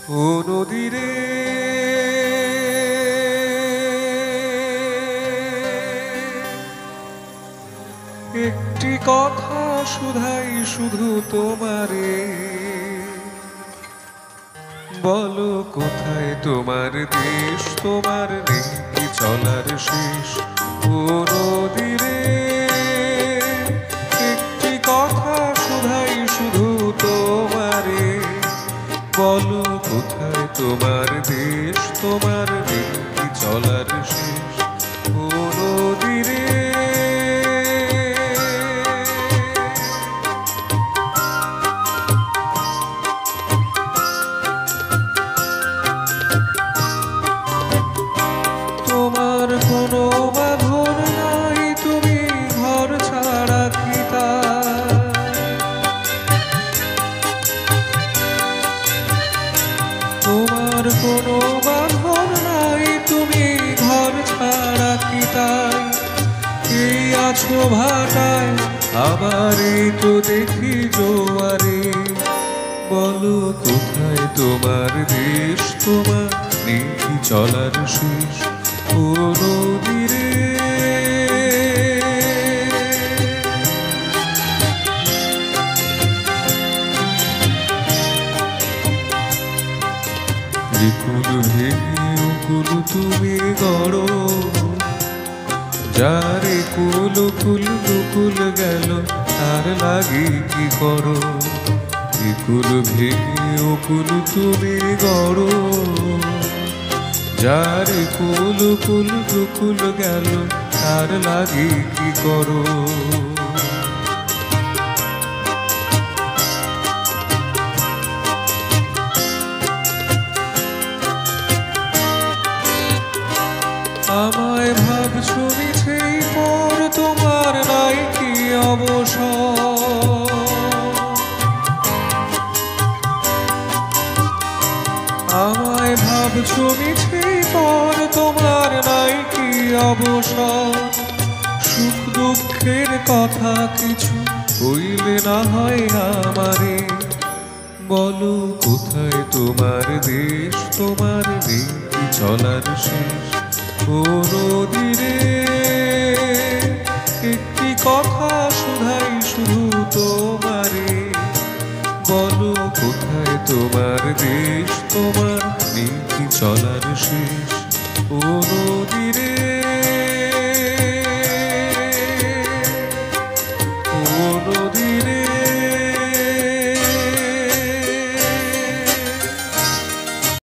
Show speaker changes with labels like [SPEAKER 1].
[SPEAKER 1] ও নদীরে একটি কথা শুধাই শুধু তোমারে, বলো কোথায় তোমার দেশ, তোমার নেই কি চলার শেষ। ও নদীরে একটি কথা শুধাই শুধু তোমারে, বলো কোথায় তোমার দেশ, তোমার নেই কি চলার শেষ। ও নদীরে তোমার কোনো বাঁধন নাই, তুমি ঘর ছাড়া কি তোমার কোনো বাঁধন নাই, তুমি ঘর ছাড়া কি তাই এই আছো ভাটায়, আবার এই তো দেখি জোয়ারে, বলো কোথায় তোমার দেশ, তোমার নেই কি চলার শেষ। ও নদীরে কুল ভেঙে কুল তুমি গড়ো, যারে কুল কুল কুল গেল তার লাগি কি করো। কুল ভেঙে কুল তুমি গড়ো, যারে কুল কুল কুল গেল তার লাগি কি করো। আমায় ভাবছো মিছেই পর, তোমার নাই কি অবসর। আমায় ভাবছো মিছেই পর, তোমার নাই কি অবসর। সুখ দুঃখের কথা কিছু হইলে না হয় আমারে, বলো কোথায় তোমার দেশ, তোমার নেই কি চলার শেষ। ও নদীরে একটি কথা শুধাই শুধু তোমারে, বলো কোথায় তোমার দেশ, তোমার নেই কি চলার শেষ। ও নদীরে